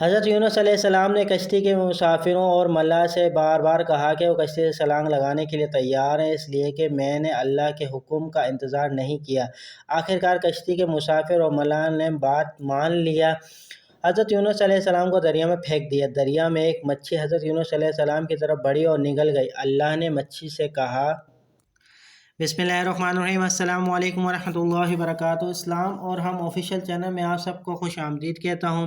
حضرت یونس علیہ السلام نے کشتی کے مسافروں اور ملا سے بار بار کہا کہ وہ کشتی سے چھلانگ لگانے کے لیے تیار ہیں، اس لیے کہ میں نے اللہ کے حکم کا انتظار نہیں کیا۔ آخرکار کشتی کے مسافر اور ملا نے بات مان لیا۔ حضرت یونس علیہ السلام کو دریا میں پھینک دیا۔ دریا میں ایک مچھی حضرت یونس علیہ السلام کی طرف بڑھی اور نگل گئی۔ اللہ نے مچھی سے کہا، بسم اللہ الرحمن الرحیم، السلام علیکم ورحمۃ اللہ وبرکاتہ۔ اسلام اور ہم آفیشیل چینل میں آپ سب کو خوش آمدید کہتا ہوں۔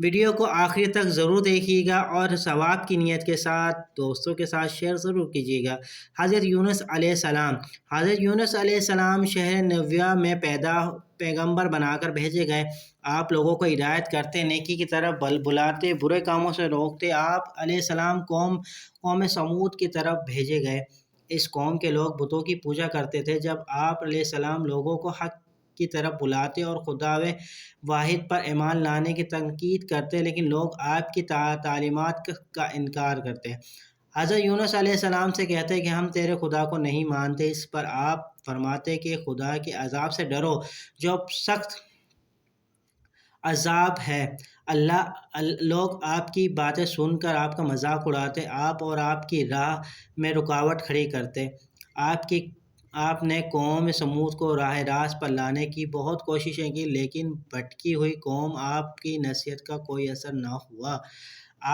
ویڈیو کو آخر تک ضرور دیکھیے گا اور ثواب کی نیت کے ساتھ دوستوں کے ساتھ شیئر ضرور کیجیے گا۔ حضرت یونس علیہ السلام حضرت یونس علیہ السلام شہر نینوے میں پیغمبر بنا کر بھیجے گئے۔ آپ لوگوں کو ہدایت کرتے، نیکی کی طرف بلاتے، برے کاموں سے روکتے۔ آپ علیہ السلام قوم سمود کی طرف بھیجے گئے۔ اس قوم کے لوگ بتوں کی پوجا کرتے تھے۔ جب آپ علیہ السلام لوگوں کو حق کی طرف بلاتے اور خداوند واحد پر ایمان لانے کی تاکید کرتے، لیکن لوگ آپ کی تعلیمات کا انکار کرتے۔ حضرت یونس علیہ السلام سے کہتے کہ ہم تیرے خدا کو نہیں مانتے۔ اس پر آپ فرماتے کہ خدا کے عذاب سے ڈرو جو سخت عذاب ہے۔ لوگ آپ کی باتیں سن کر آپ کا مذاق اڑاتے، آپ اور آپ کی راہ میں رکاوٹ کھڑی کرتے۔ آپ نے قوم سمود کو راہ راست پر لانے کی بہت کوششیں کی، لیکن بھٹکی ہوئی قوم آپ کی نصیحت کا کوئی اثر نہ ہوا۔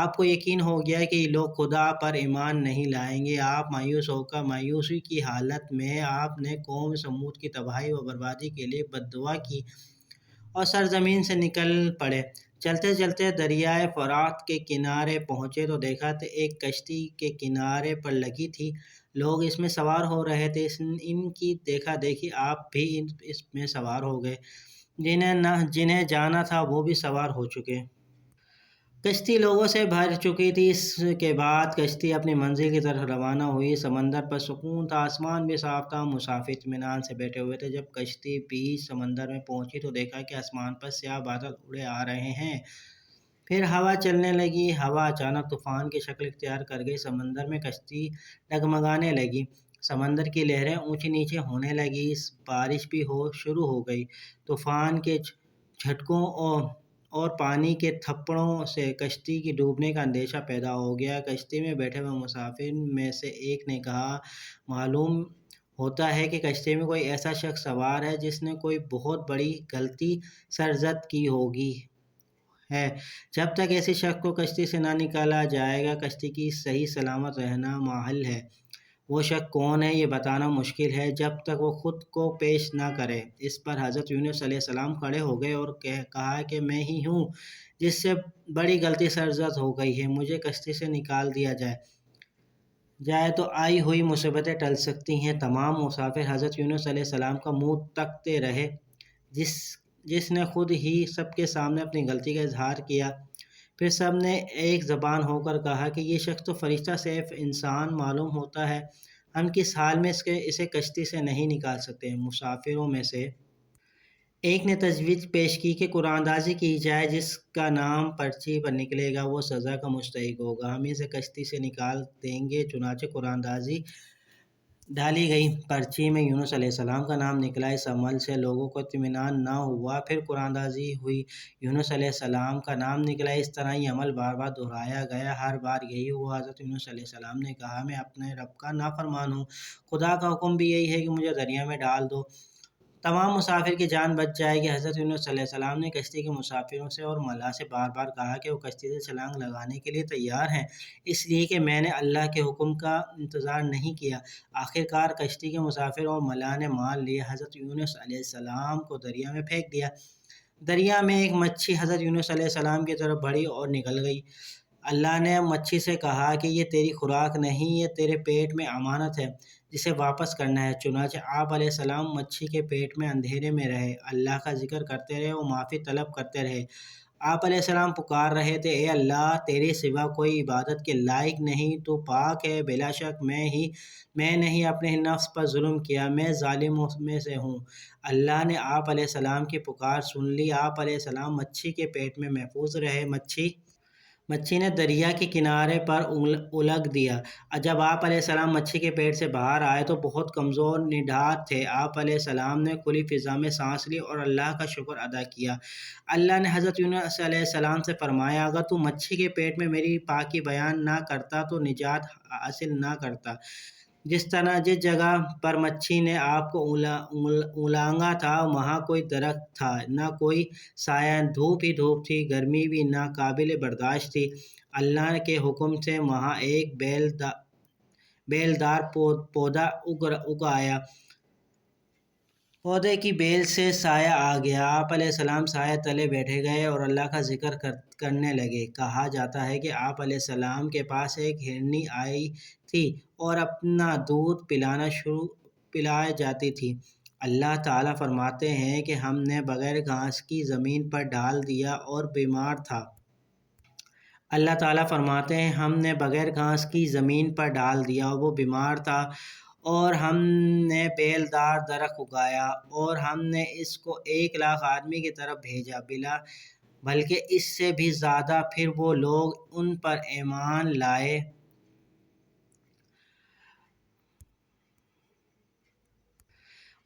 آپ کو یقین ہو گیا کہ یہ لوگ خدا پر ایمان نہیں لائیں گے۔ آپ مایوسی کی حالت میں آپ نے قوم سمود کی تباہی و بربادی کے لیے بددعا کی اور سرزمین سے نکل پڑے۔ چلتے چلتے دریائے فرات کے کنارے پہنچے تو دیکھا کہ ایک کشتی کے کنارے پر لگی تھی۔ لوگ اس میں سوار ہو رہے تھے۔ ان کی دیکھا دیکھی آپ بھی اس میں سوار ہو گئے۔ جنہیں جانا تھا وہ بھی سوار ہو چکے۔ کشتی لوگوں سے بھر چکی تھی۔ اس کے بعد کشتی اپنی منزل کی طرف روانہ ہوئی۔ سمندر پر سکون تھا، آسمان بھی صاف تھا، مسافر اطمینان سے بیٹھے ہوئے تھے۔ جب کشتی بیچ سمندر میں پہنچی تو دیکھا کہ آسمان پر سیاہ بادل اڑے آ رہے ہیں۔ پھر ہوا چلنے لگی۔ ہوا اچانک طوفان کی شکل اختیار کر گئی۔ سمندر میں کشتی ڈگمگانے لگی۔ سمندر کی لہریں اونچی نیچے ہونے لگیں۔ بارش بھی شروع ہو گئی۔ طوفان کے جھٹکوں اور پانی کے تھپڑوں سے کشتی کی ڈوبنے کا اندیشہ پیدا ہو گیا۔ کشتی میں بیٹھے ہوئے مسافر میں سے ایک نے کہا، معلوم ہوتا ہے کہ کشتی میں کوئی ایسا شخص سوار ہے جس نے کوئی بہت بڑی غلطی سرزد کی ہے۔ جب تک ایسے شخص کو کشتی سے نہ نکالا جائے گا، کشتی کی صحیح سلامت رہنا محال ہے۔ وہ شخص کون ہے یہ بتانا مشکل ہے جب تک وہ خود کو پیش نہ کرے۔ اس پر حضرت یونس علیہ السلام کھڑے ہو گئے اور کہا کہ میں ہی ہوں جس سے بڑی غلطی سرزد ہو گئی ہے۔ مجھے کشتی سے نکال دیا جائے تو آئی ہوئی مصیبتیں ٹل سکتی ہیں۔ تمام مسافر حضرت یونس علیہ السلام کا منہ تکتے رہے، جس نے خود ہی سب کے سامنے اپنی غلطی کا اظہار کیا۔ پھر سب نے ایک زبان ہو کر کہا کہ یہ شخص تو فرشتہ سیف انسان معلوم ہوتا ہے، ہم کس حال میں اسے کشتی سے نہیں نکال سکتے۔ مسافروں میں سے ایک نے تجویز پیش کی کہ قرآن اندازی کی جائے، جس کا نام پرچی پر نکلے گا وہ سزا کا مستحق ہوگا، ہم اسے کشتی سے نکال دیں گے۔ چنانچہ قرآن اندازی ڈالی گئی۔ پرچی میں یونس علیہ السلام کا نام نکلا۔ اس عمل سے لوگوں کو اطمینان نہ ہوا۔ پھر قرآن اندازی ہوئی، یونس علیہ السلام کا نام نکلا۔ اس طرح یہ عمل بار بار دہرایا گیا۔ ہر بار یہی ہوا۔ حضرت یونس علیہ السلام نے کہا، میں اپنے رب کا نافرمان ہوں، خدا کا حکم بھی یہی ہے کہ مجھے دریا میں ڈال دو، تمام مسافر کی جان بچ جائے گی۔ حضرت یونس علیہ السلام نے کشتی کے مسافروں سے اور ملا سے بار بار کہا کہ وہ کشتی سے چھلانگ لگانے کے لیے تیار ہیں، اس لیے کہ میں نے اللہ کے حکم کا انتظار نہیں کیا۔ آخرکار کشتی کے مسافر اور ملا نے مان لیا۔ حضرت یونس علیہ السلام کو دریا میں پھینک دیا۔ دریا میں ایک مچھی حضرت یونس علیہ السلام کی طرف بڑھی اور نگل گئی۔ اللہ نے مچھی سے کہا کہ یہ تیری خوراک نہیں، یہ تیرے پیٹ میں امانت ہے جسے واپس کرنا ہے۔ چنانچہ آپ علیہ السلام مچھی کے پیٹ میں اندھیرے میں رہے، اللہ کا ذکر کرتے رہے اور معافی طلب کرتے رہے۔ آپ علیہ السلام پکار رہے تھے، اے اللہ، تیرے سوا کوئی عبادت کے لائق نہیں، تو پاک ہے، بلا شک میں نے ہی اپنے نفس پر ظلم کیا، میں ظالموں میں سے ہوں۔ اللہ نے آپ علیہ السلام کی پکار سن لی۔ آپ علیہ السلام مچھی کے پیٹ میں محفوظ رہے۔ مچھی نے دریا کے کنارے پر الگ دیا۔ جب آپ علیہ السلام مچھی کے پیٹ سے باہر آئے تو بہت کمزور نڈھال تھے۔ آپ علیہ السلام نے کھلی فضا میں سانس لی اور اللہ کا شکر ادا کیا۔ اللہ نے حضرت یونس علیہ السلام سے فرمایا، اگر تو مچھی کے پیٹ میں میری پاکی بیان نہ کرتا تو نجات حاصل نہ کرتا۔ جس جگہ پر مچھی نے آپ کو اولانگا تھا وہاں کوئی درخت تھا نہ کوئی سایہ، دھوپ ہی دھوپ تھی، گرمی بھی نہ قابل برداشت تھی۔ اللہ کے حکم سے وہاں ایک بیلدار پودا اگ آیا۔ پودے کی بیل سے سایہ آ گیا۔ آپ علیہ السلام سایہ تلے بیٹھے گئے اور اللہ کا ذکر کرنے لگے۔ کہا جاتا ہے کہ آپ علیہ السلام کے پاس ایک ہرنی آئی تھی اور اپنا دودھ پلایا جاتی تھی۔ اللہ تعالیٰ فرماتے ہیں کہ ہم نے بغیر گھاس کی زمین پر ڈال دیا اور بیمار تھا۔ اللہ تعالیٰ فرماتے ہیں ہم نے بغیر گھاس کی زمین پر ڈال دیا اور وہ بیمار تھا، اور ہم نے بیلدار درخت اگایا اور ہم نے اس کو 1,00,000 آدمی کی طرف بھیجا، بلکہ اس سے بھی زیادہ۔ پھر وہ لوگ ان پر ایمان لائے۔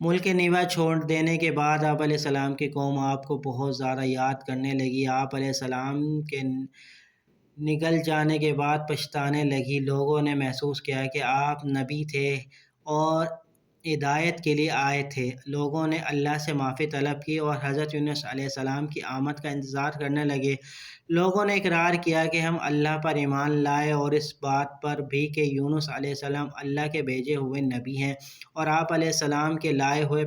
ملک نیوا چھوڑ دینے کے بعد آپ علیہ السلام کی قوم آپ کو بہت زیادہ یاد کرنے لگی۔ آپ علیہ السلام کے نگل جانے کے بعد پچھتانے لگی۔ لوگوں نے محسوس کیا کہ آپ نبی تھے اور ہدایت کے لیے آئے تھے۔ لوگوں نے اللہ سے معافی طلب کی اور حضرت یونس علیہ السلام کی آمد کا انتظار کرنے لگے۔ لوگوں نے اقرار کیا کہ ہم اللہ پر ایمان لائے اور اس بات پر بھی کہ یونس علیہ السلام اللہ کے بھیجے ہوئے نبی ہیں، اور آپ علیہ السلام کے لائے ہوئے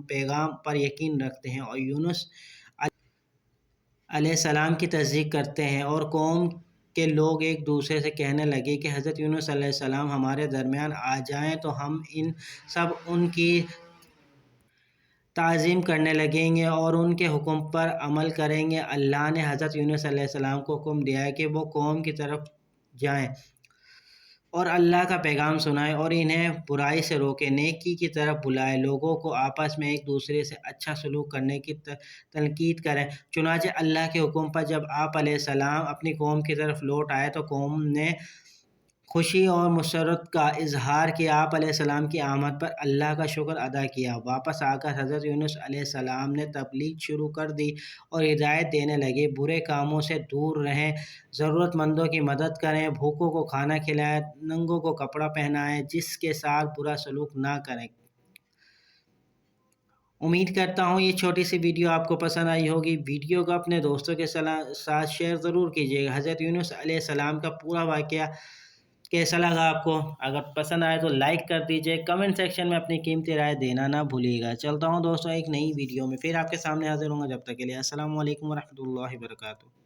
پیغام پر یقین رکھتے ہیں اور یونس علیہ السلام کی تصدیق کرتے ہیں۔ اور قوم کے لوگ ایک دوسرے سے کہنے لگے کہ حضرت یونس علیہ السلام ہمارے درمیان آ جائیں تو ہم سب ان کی تعظیم کرنے لگیں گے اور ان کے حکم پر عمل کریں گے۔ اللہ نے حضرت یونس علیہ السلام کو حکم دیا کہ وہ قوم کی طرف جائیں اور اللہ کا پیغام سنائیں اور انہیں برائی سے روکیں، نیکی کی طرف بلائیں، لوگوں کو آپس میں ایک دوسرے سے اچھا سلوک کرنے کی تلقین کریں۔ چنانچہ اللہ کے حکم پر جب آپ علیہ السلام اپنی قوم کی طرف لوٹ آئے تو قوم نے خوشی اور مسرت کا اظہار کیا۔ آپ علیہ السلام کی آمد پر اللہ کا شکر ادا کیا۔ واپس آ کر حضرت یونس علیہ السلام نے تبلیغ شروع کر دی اور ہدایت دینے لگے، برے کاموں سے دور رہیں، ضرورت مندوں کی مدد کریں، بھوکوں کو کھانا کھلائیں، ننگوں کو کپڑا پہنائیں، جس کے ساتھ برا سلوک نہ کریں۔ امید کرتا ہوں یہ چھوٹی سی ویڈیو آپ کو پسند آئی ہوگی۔ ویڈیو کو اپنے دوستوں کے ساتھ شیئر ضرور کیجیے گا۔ حضرت یونس علیہ السلام کا پورا واقعہ کیسا لگا آپ کو؟ اگر پسند آئے تو لائک کر دیجیے، کمنٹ سیکشن میں اپنی قیمتی رائے دینا نہ بھولیے گا۔ چلتا ہوں دوستوں ایک نئی ویڈیو میں، پھر آپ کے سامنے حاضر ہوں گا۔ جب تک کے لیے السلام علیکم ورحمۃ اللہ وبرکاتہ۔